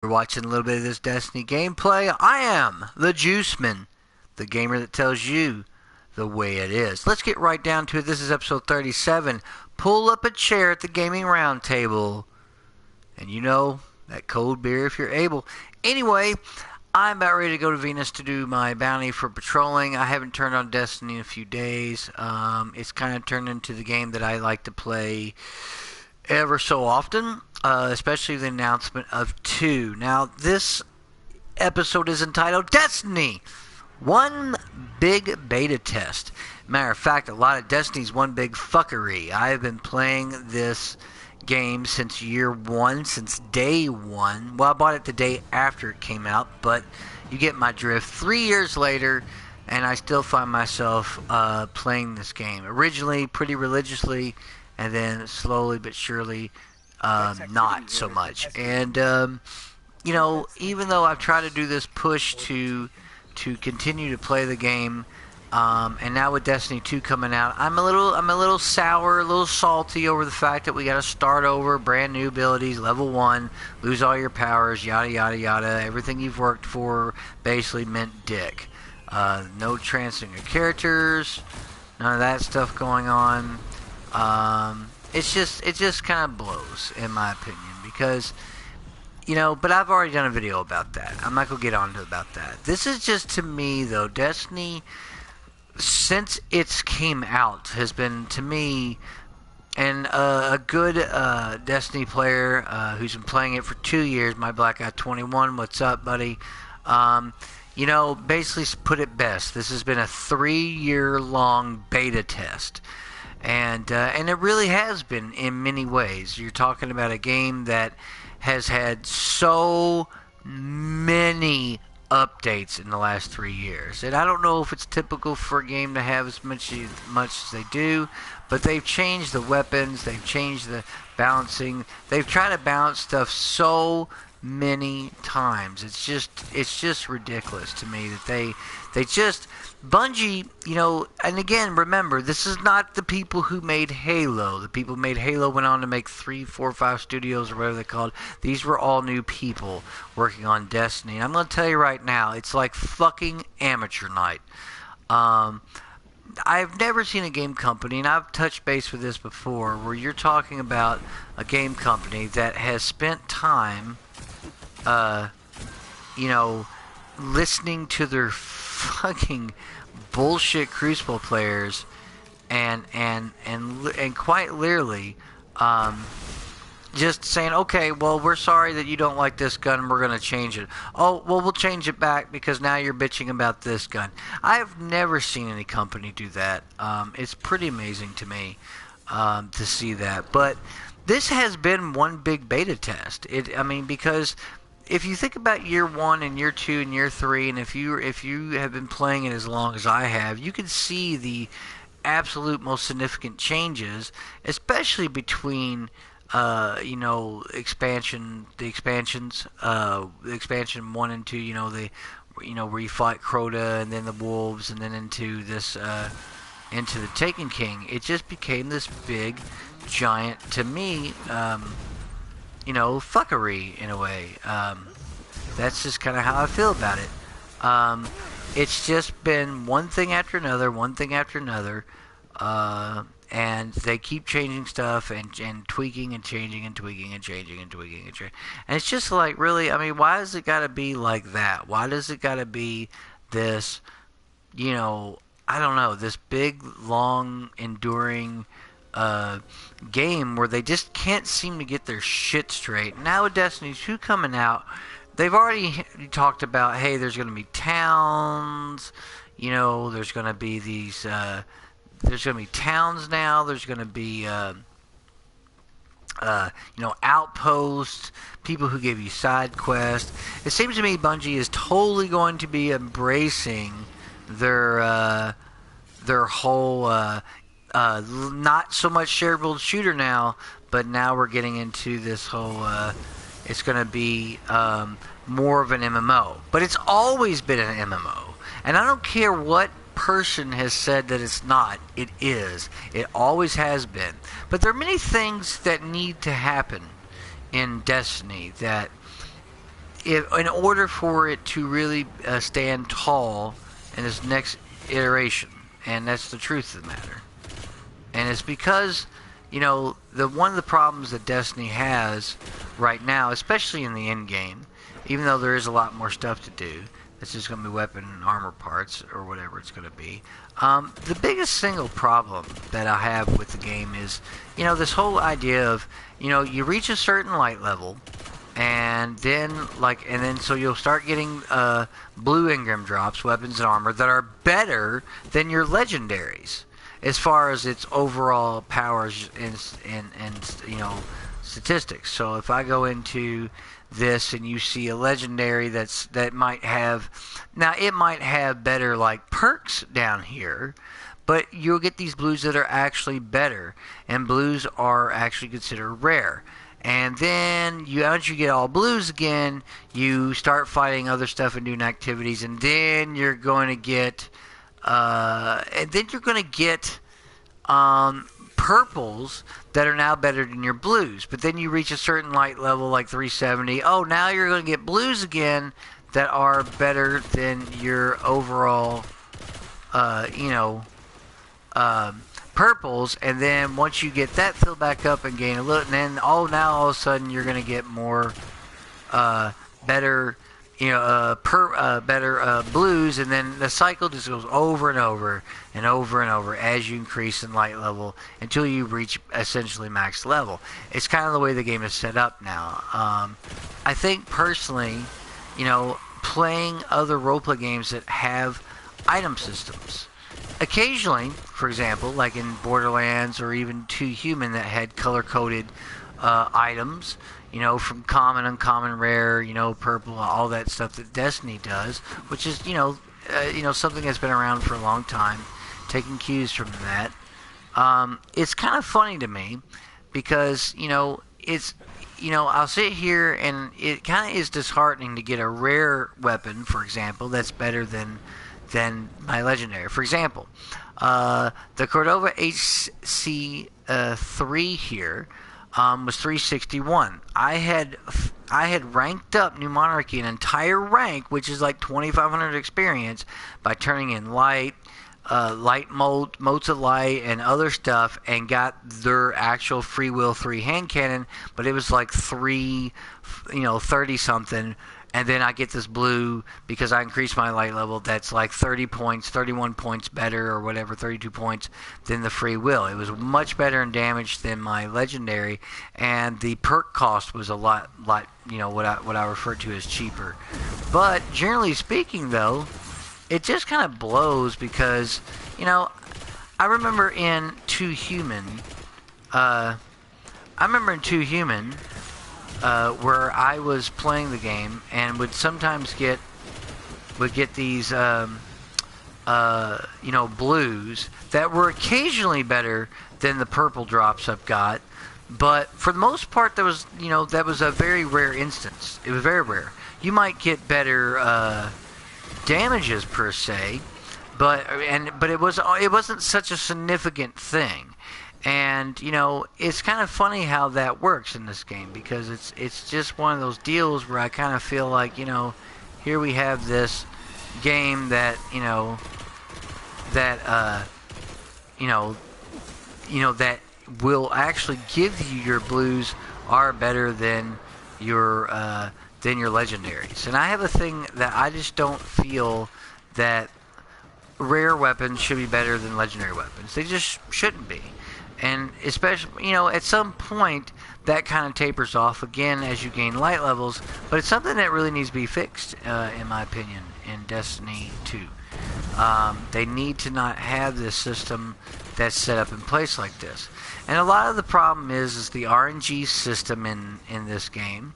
We're watching a little bit of this Destiny gameplay. I am the Juiceman, the gamer that tells you the way it is. Let's get right down to it. This is episode 37. Pull up a chair at the gaming round table. And you know, that cold beer if you're able. Anyway, I'm about ready to go to Venus to do my bounty for patrolling. I haven't turned on Destiny in a few days. It's kind of turned into the game that I like to play ever so often, especially the announcement of 2. Now, this episode is entitled Destiny, One Big Beta Test. Matter of fact, a lot of Destiny's one big fuckery. I have been playing this game since year one, since day one. Well, I bought it the day after it came out, but you get my drift. 3 years later, and I still find myself playing this game. Originally, pretty religiously, and then slowly but surely, not so much. And you know, even though I've tried to do this push to continue to play the game, and now with Destiny 2 coming out, I'm a little sour, a little salty over the fact that we got to start over, brand new abilities, level 1, lose all your powers, yada yada yada. Everything you've worked for basically meant dick. No transferring your characters, none of that stuff going on. It just kind of blows, in my opinion, because, you know, but I've already done a video about that. I'm not going to get on to about that. This is just, to me, though, Destiny, since it's came out, has been, to me, and a good Destiny player who's been playing it for 2 years, my Black Guy 21, what's up, buddy? You know, basically put it best. This has been a 3-year-long beta test. And it really has been in many ways. You're talking about a game that has had so many updates in the last 3 years. And I don't know if it's typical for a game to have as much as they do, but they've changed the weapons, they've changed the balancing, they've tried to balance stuff so many times. It's just ridiculous to me that they just Bungie, you know, and again, remember, this is not the people who made Halo. The people who made Halo went on to make 3, 4, 5 studios or whatever they're called. These were all new people working on Destiny. And I'm going to tell you right now, it's like fucking amateur night. I've never seen a game company, and I've touched base with this before, where you're talking about a game company that has spent time, you know, listening to their fucking bullshit Crucible players, and quite literally, just saying, okay, well, we're sorry that you don't like this gun, we're going to change it. Oh, well, we'll change it back because now you're bitching about this gun. I've never seen any company do that. It's pretty amazing to me to see that. But this has been one big beta test. I mean, because if you think about year 1 and year 2 and year 3, and if you have been playing it as long as I have, you can see the absolute most significant changes, especially between you know, the expansions, expansion 1 and 2, you know, where you fight Crota and then the wolves and then into this into the Taken King. It just became this big giant, to me, you know, fuckery in a way. That's just kind of how I feel about it. It's just been one thing after another, and they keep changing stuff and tweaking and changing and tweaking and changing and tweaking and changing. And it's just like, really, I mean, why does it got to be like that? Why does it got to be this, you know, I don't know, this big, long, enduring game where they just can't seem to get their shit straight? Now with Destiny 2 coming out, they've already talked about, hey, there's going to be towns, you know, there's going to be these, there's going to be towns now, there's going to be, you know, outposts, people who give you side quests. It seems to me Bungie is totally going to be embracing their whole, not so much shared world shooter now, but now we're getting into this whole, it's going to be more of an MMO. But it's always been an MMO. And I don't care what person has said that it's not. It is. It always has been. But there are many things that need to happen in Destiny that in order for it to really stand tall in its next iteration, and that's the truth of the matter. And it's because, one of the problems that Destiny has right now, especially in the end game, even though there is a lot more stuff to do, it's just going to be weapon and armor parts or whatever it's going to be. The biggest single problem that I have with the game is, this whole idea of, you reach a certain light level, and then so you'll start getting blue engram drops, weapons and armor that are better than your legendaries as far as its overall powers and statistics. So if I go into this and you see a legendary that might have, now it might have better like perks down here, but you'll get these blues that are actually better, and blues are actually considered rare. And then once you get all blues again, you start fighting other stuff and doing activities, and then you're going to get purples that are now better than your blues. But then you reach a certain light level, like 370. Oh, now you're going to get blues again that are better than your overall, purples. And then once you get that filled back up and gain a little, and then now all of a sudden you're going to get more better better blues, and then the cycle just goes over and over and over and over as you increase in light level until you reach essentially max level. It's kind of the way the game is set up now. I think personally, playing other roleplay games that have item systems. Occasionally, for example, like in Borderlands or even 2 Human that had color-coded items, from common, uncommon, rare, purple, all that stuff that Destiny does, which is, something that's been around for a long time, taking cues from that. It's kind of funny to me because, I'll sit here and it kind of is disheartening to get a rare weapon, for example, that's better than my legendary. For example, the Cordova HC3 here was 361. I had ranked up New Monarchy an entire rank, which is like 2,500 experience, by turning in light motes of light and other stuff, and got their actual free will 3 hand cannon, but it was like 30 something. And then I get this blue because I increased my light level that's like 30 points, 31 points better or whatever, 32 points than the free will. It was much better in damage than my legendary, and the perk cost was a lot what I refer to as cheaper. But generally speaking though, it just kind of blows because, I remember in 2 Human, where I was playing the game and would sometimes get these blues that were occasionally better than the purple drops I've got, but for the most part that was a very rare instance. It was very rare. You might get better damages per se, but it wasn't such a significant thing. And it's kind of funny how that works in this game, because it's just one of those deals where I kind of feel like here we have this game that that will actually give you your blues are better than your legendaries. And I have a thing that I just don't feel that rare weapons should be better than legendary weapons. They just shouldn't be. And especially, at some point, that kind of tapers off again as you gain light levels. But it's something that really needs to be fixed, in my opinion, in Destiny 2. They need to not have this system that's set up in place like this. And a lot of the problem is the RNG system in this game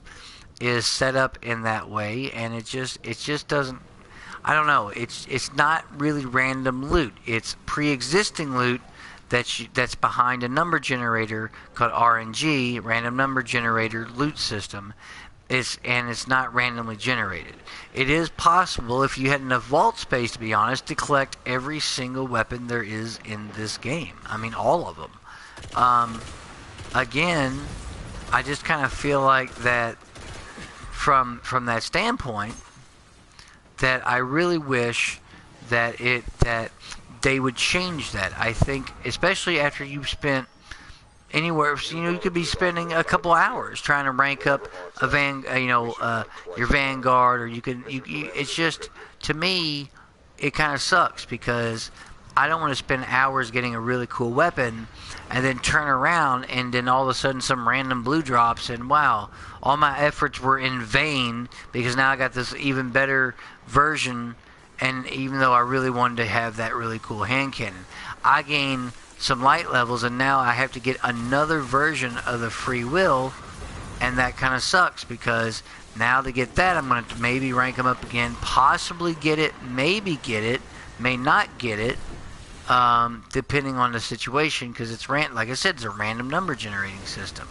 is set up in that way, and it just doesn't. I don't know. It's not really random loot. It's pre-existing loot that's behind a number generator called RNG, random number generator loot system. It's not randomly generated. It is possible, if you had enough vault space, to be honest, to collect every single weapon there is in this game. I mean, all of them. Again, I just kind of feel like that from that standpoint, that I really wish that they would change that. I think, especially after you've spent anywhere, you could be spending a couple hours trying to rank up your Vanguard, or it's just, to me, it kind of sucks because I don't want to spend hours getting a really cool weapon and then turn around and then all of a sudden some random blue drops and wow, all my efforts were in vain because now I got this even better version, and even though I really wanted to have that really cool hand cannon, I gain some light levels and now I have to get another version of the free will, and that kind of sucks because now to get that I'm going to maybe rank them up again, possibly get it, maybe get it, may not get it, depending on the situation, because it's like I said, it's a random number generating system.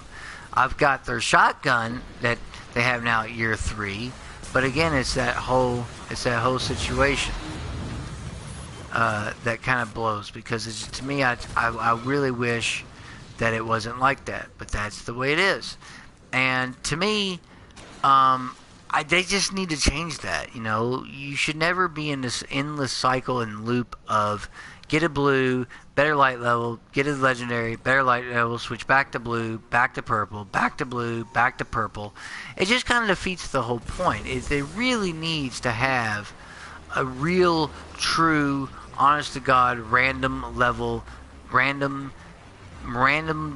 I've got their shotgun that they have now at year 3, but again, it's that whole situation that kind of blows, because to me, I really wish that it wasn't like that, but that's the way it is. And to me, they just need to change that. You should never be in this endless cycle and loop of get a blue, better light level, get a legendary, better light level, switch back to blue, back to purple, back to blue, back to purple. It just kind of defeats the whole point. It really needs to have a real, true, honest-to-God, random level, random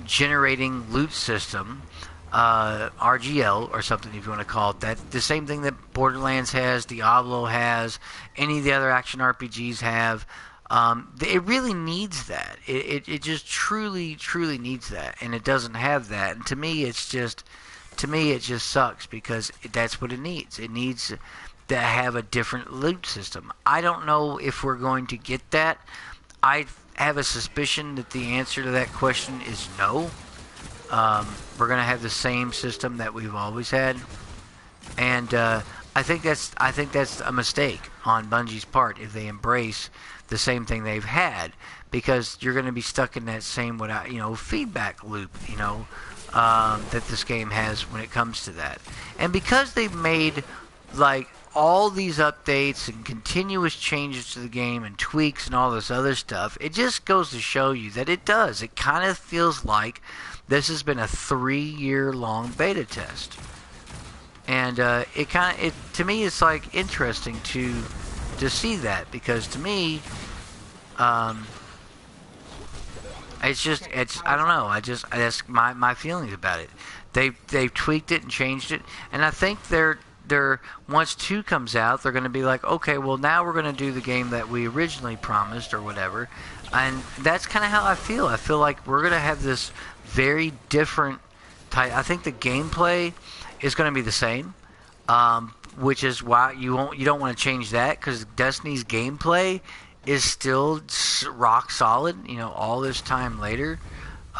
generating loot system, RGL or something if you want to call it that. The same thing that Borderlands has, Diablo has, any of the other action RPGs have. It really needs that. It just truly needs that, and it doesn't have that. And to me, it just sucks because that's what it needs. It needs to have a different loot system. I don't know if we're going to get that. I have a suspicion that the answer to that question is no. We're going to have the same system that we've always had, and I think that's a mistake on Bungie's part if they embrace the same thing they've had, because you're going to be stuck in that same feedback loop that this game has when it comes to that. And because they've made like all these updates and continuous changes to the game and tweaks and all this other stuff, it just goes to show you that it kind of feels like this has been a 3-year-long beta test. And to me, it's like interesting to see that, because to me, it's I don't know. That's my feelings about it. They've tweaked it and changed it, and I think they're once 2 comes out, they're going to be like, okay, well now we're going to do the game that we originally promised or whatever, and that's kind of how I feel. I feel like we're going to have this very different type. I think the gameplay is going to be the same. Which is why you don't want to change that, because Destiny's gameplay is still rock solid, all this time later,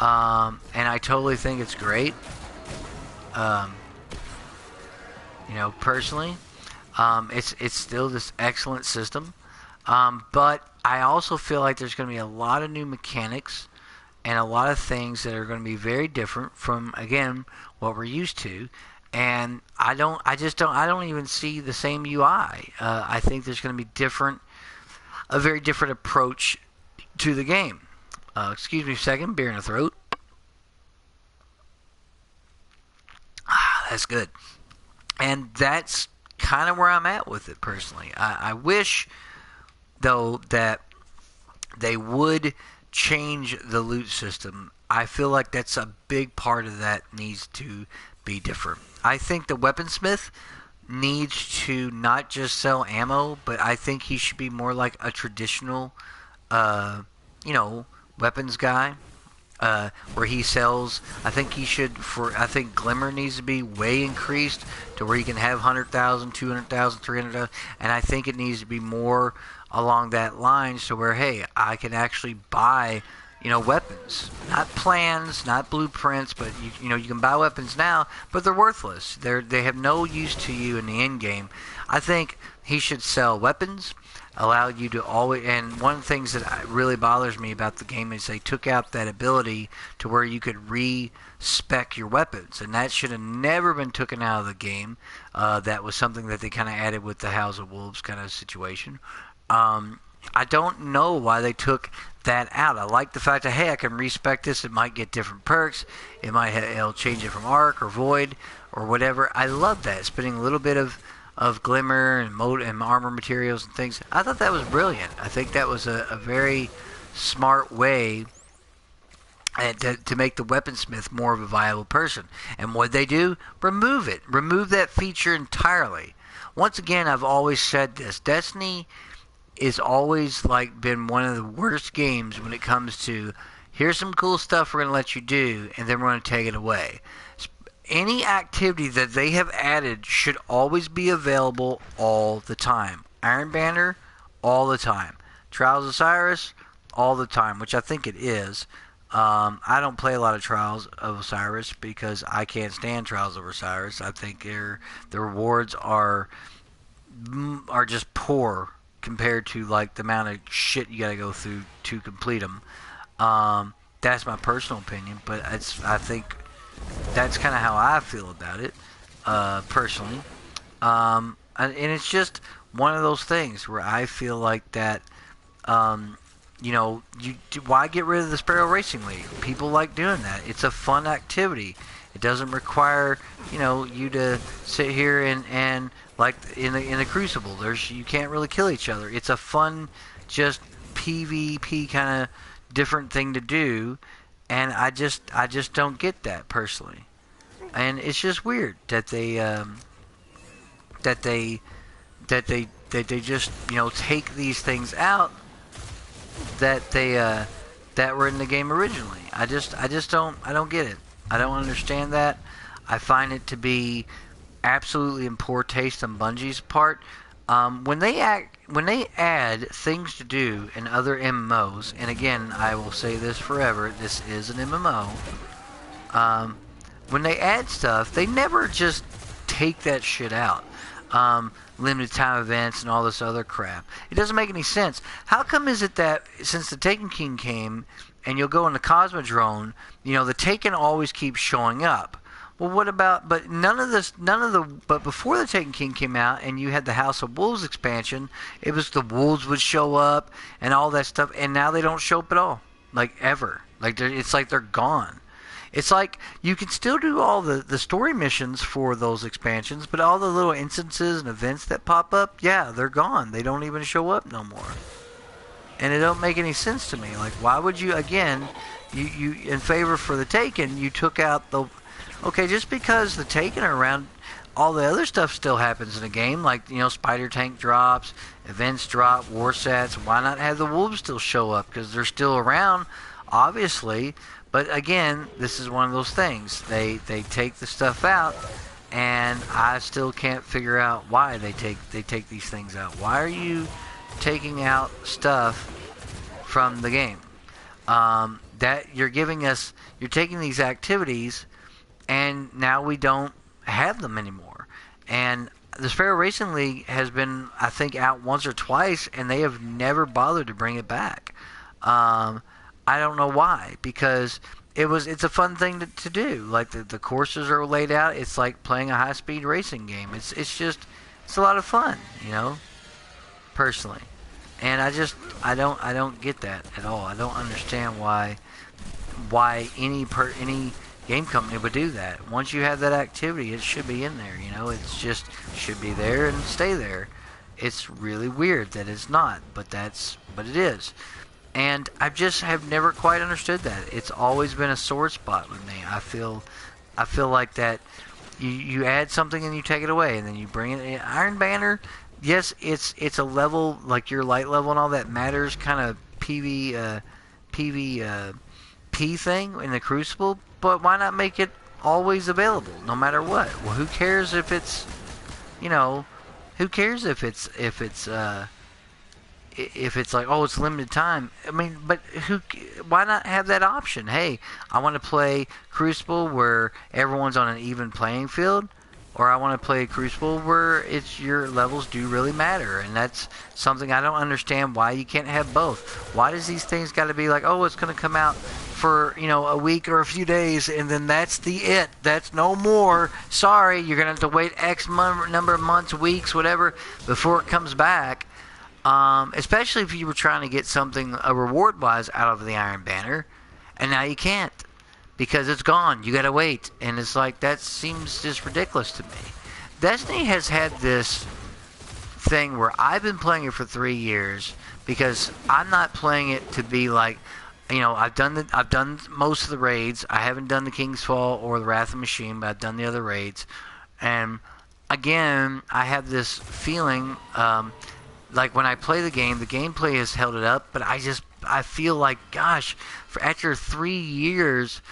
and I totally think it's great. Personally, it's still this excellent system, but I also feel like there's going to be a lot of new mechanics and a lot of things that are going to be very different from, again, what we're used to. And I don't even see the same UI. I think there's going to be a very different approach to the game. Excuse me a second, beer in the throat. That's good. And that's kind of where I'm at with it personally. I wish, though, that they would change the loot system. I feel like that's a big part of that needs to be different. I think the weaponsmith needs to not just sell ammo, but I think he should be more like a traditional, weapons guy, where he sells. I think Glimmer needs to be way increased to where he can have 100,000, 200,000, 300,000, and I think it needs to be more along that line, so where, hey, I can actually buy weapons, not plans, not blueprints, but you can buy weapons now, but they're worthless. They have no use to you in the end game. I think he should sell weapons, allow you to always. And one of the things that really bothers me about the game is they took out that ability to where you could respec your weapons, and that should have never been taken out of the game. That was something that they kind of added with the House of Wolves kind of situation. I don't know why they took that out. I like the fact that, hey, I can respec this. It might get different perks. It'll change it from arc or void or whatever. I love that. Spending a little bit of glimmer and armor materials and things. I thought that was brilliant. I think that was a very smart way to make the weaponsmith more of a viable person. And what they do? Remove it. Remove that feature entirely. Once again, I've always said this. Destiny is always been one of the worst games when it comes to, here's some cool stuff we're going to let you do, and then we're going to take it away. Any activity that they have added should always be available all the time. Iron Banner, all the time. Trials of Osiris, all the time, which I think it is. I don't play a lot of Trials of Osiris because I can't stand Trials of Osiris. I think the rewards are just poor compared to the amount of shit you gotta go through to complete them. That's my personal opinion, but I think that's kind of how I feel about it, personally. And it's just one of those things where I feel like that, why get rid of the Sparrow Racing League? People like doing that. It's a fun activity. It doesn't require, you to sit here and like in the Crucible, you can't really kill each other. It's a fun, just PvP kind of different thing to do, and I just don't get that personally. And it's just weird that they just take these things out that were in the game originally. I don't get it. I don't understand that. I find it to be absolutely in poor taste on Bungie's part. When they add things to do in other MMOs, and again, I will say this forever, this is an MMO. When they add stuff, they never just take that shit out. Limited time events and all this other crap. It doesn't make any sense. How come is it that since the Taken King came, and you'll go in the Cosmodrome, the Taken always keeps showing up? Well, what about, but but before the Taken King came out and you had the House of Wolves expansion, it was the wolves would show up and all that stuff, and now they don't show up at all. Ever. It's like they're gone. It's like you can still do all the story missions for those expansions, but all the little instances and events that pop up, yeah, they're gone. They don't even show up no more. And it don't make any sense to me. Why would you, again, you in favor for the Taken, you took out the... Okay, just because the Taken are around, all the other stuff still happens in the game, Spider Tank drops, events drop, war sets. Why not have the wolves still show up? Because they're still around, obviously. But again, this is one of those things. They take the stuff out, and I still can't figure out why they take these things out. Why are you taking out stuff from the game? That you're taking these activities, and now we don't have them anymore. And the Sparrow Racing League has been, I think, out once or twice, and they have never bothered to bring it back. I don't know why, because it's a fun thing to do. The courses are laid out. It's like playing a high-speed racing game. It's a lot of fun, personally. And I don't get that at all. I don't understand why any game company would do that. Once you have that activity, it should be in there. It's just should be there and stay there. It's really weird that it's not, but it is. And I just have never quite understood that. It's always been a sore spot with me. I feel like that you add something and you take it away, and then you bring it in. Iron Banner, yes, it's a level, your light level and all that matters, kind of PvP thing in the Crucible, but why not make it always available, no matter what? Well, who cares if it's, if it's like, oh, it's limited time. I mean, but why not have that option? Hey, I want to play Crucible where everyone's on an even playing field, or I want to play Crucible where it's your levels do really matter, and that's something I don't understand why you can't have both. Why does these things got to be like, oh, it's going to come out for a week or a few days, and then that's that's no more. Sorry, you're going to have to wait X number of months, weeks, whatever, before it comes back. Especially if you were trying to get something reward-wise out of the Iron Banner, and now you can't because it's gone. You gotta wait, and it's like that seems just ridiculous to me. Destiny has had this thing where I've been playing it for 3 years because I'm not playing it to be like, I've done most of the raids. I haven't done the King's Fall or the Wrath of the Machine, but I've done the other raids, and again, I have this feeling. Like when I play the game, the gameplay has held it up, but I feel like, gosh, after 3 years,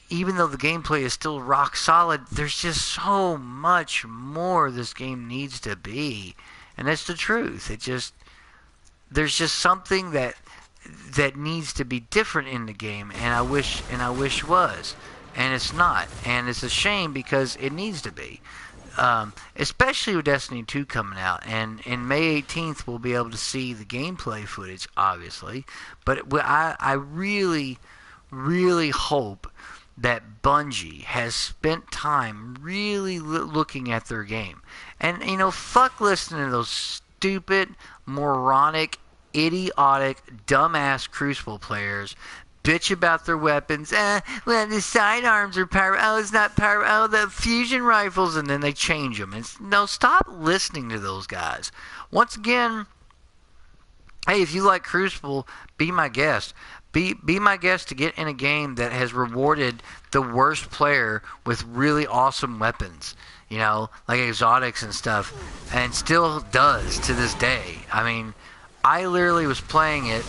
even though the gameplay is still rock solid, there's just so much more this game needs to be, and that's the truth. There's just something that needs to be different in the game, and I wish was, and it's not, and it's a shame because it needs to be. Especially with Destiny 2 coming out, and in May 18th we'll be able to see the gameplay footage, obviously, but I really, really hope that Bungie has spent time really looking at their game, and fuck listening to those stupid, moronic, idiotic, dumbass Crucible players bitch about their weapons. Well, the sidearms are power. Oh, it's not power. Oh, the fusion rifles, and then they change them. No, stop listening to those guys. Once again, hey, if you like Crucible, be my guest. Be my guest to get in a game that has rewarded the worst player with really awesome weapons. Like exotics and stuff, and still does to this day. I mean, I literally was playing it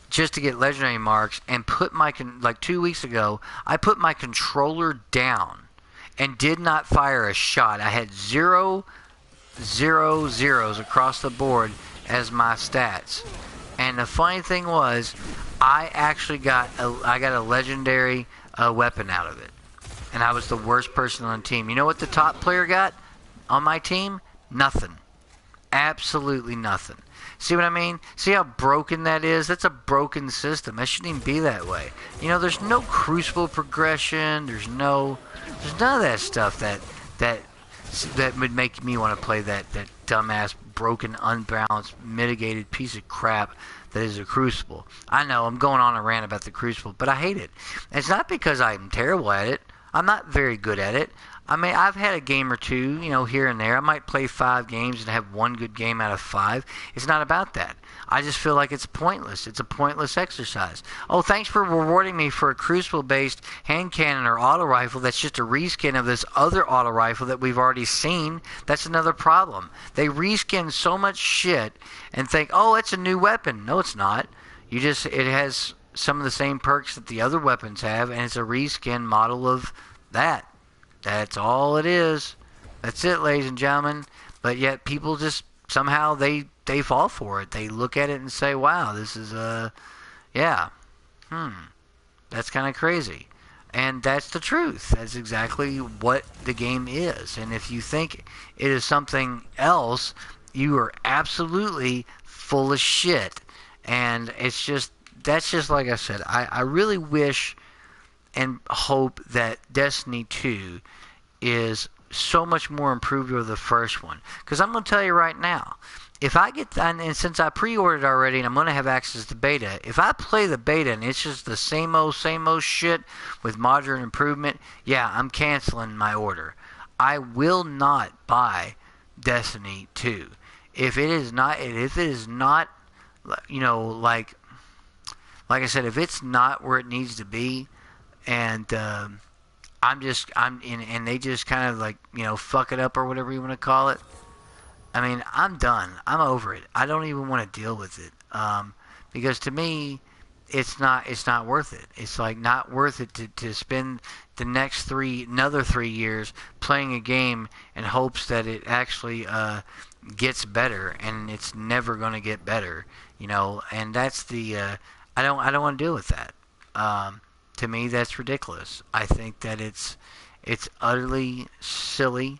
just to get legendary marks, and put like 2 weeks ago, I put my controller down and did not fire a shot. I had 0 zeros across the board as my stats. And the funny thing was, I actually got a legendary weapon out of it, and I was the worst person on the team. You know what the top player got on my team? Nothing. Absolutely nothing. See what I mean? See how broken that is? That's a broken system. That shouldn't even be that way. There's no Crucible progression. There's none of that stuff that would make me want to play that dumbass, broken, unbalanced, mitigated piece of crap that is a Crucible. I know I'm going on a rant about the Crucible, but I hate it. And it's not because I'm terrible at it. I'm not very good at it. I mean, I've had a game or two, here and there. I might play 5 games and have one good game out of 5. It's not about that. I just feel like it's pointless. It's a pointless exercise. Oh, thanks for rewarding me for a Crucible-based hand cannon or auto rifle that's just a reskin of this other auto rifle that we've already seen. That's another problem. They reskin so much shit and think, oh, it's a new weapon. No, it's not. It has some of the same perks that the other weapons have, and it's a reskin model of that. That's all it is. That's it, ladies and gentlemen. But yet people just somehow they fall for it. They look at it and say, wow, this is that's kind of crazy. And that's the truth. That's exactly what the game is. And if you think it is something else, you are absolutely full of shit. And that's just like I said. I really wish and hope that Destiny 2 is so much more improved over the first one. Because I'm going to tell you right now, if I get, and since I pre-ordered already and I'm going to have access to beta, if I play the beta and it's just the same old shit with moderate improvement, yeah, I'm canceling my order. I will not buy Destiny 2. If it is not, like I said, if it's not where it needs to be, and and they just kind of like, fuck it up or whatever you want to call it. I mean, I'm done. I'm over it. I don't even want to deal with it. Because to me, it's not worth it. It's like not worth it to spend the next another 3 years playing a game in hopes that it actually gets better, and it's never going to get better, and that's I don't want to deal with that. To me, that's ridiculous. I think that it's utterly silly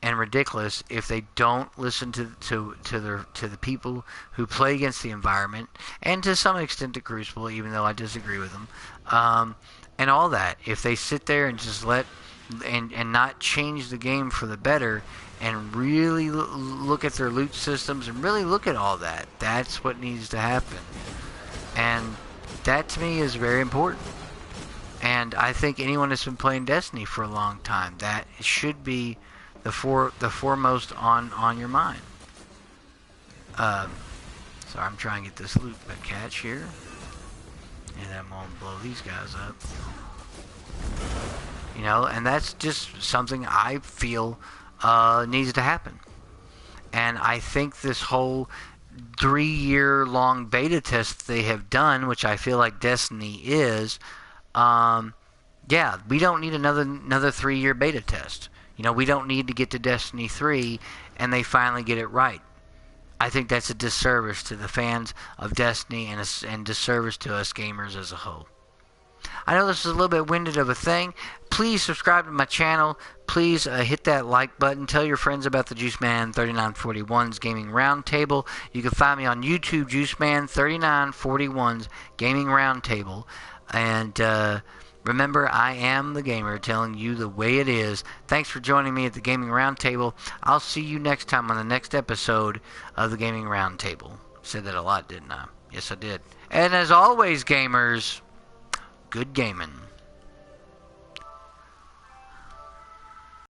and ridiculous if they don't listen to the people who play against the environment, and to some extent to Crucible, even though I disagree with them, and all that. If they sit there and just and not change the game for the better, and really look at their loot systems and really look at all that, that's what needs to happen. And that to me is very important. And I think anyone that's been playing Destiny for a long time, that should be the foremost on your mind. Sorry, I'm trying to get this loot catch here, and I'm gonna blow these guys up. And that's just something I feel needs to happen. And I think this whole 3-year-long beta test they have done, which I feel like Destiny is, we don't need another 3-year beta test. We don't need to get to Destiny 3 and they finally get it right. I think that's a disservice to the fans of Destiny and disservice to us gamers as a whole. I know this is a little bit winded of a thing. Please subscribe to my channel. Please hit that like button. Tell your friends about the Juiceman3941's Gaming Roundtable. You can find me on YouTube, Juiceman3941's Gaming Roundtable. And remember, I am the gamer telling you the way it is. Thanks for joining me at the Gaming Roundtable. I'll see you next time on the next episode of the Gaming Roundtable. Said that a lot, didn't I? Yes, I did. And as always, gamers, good gaming.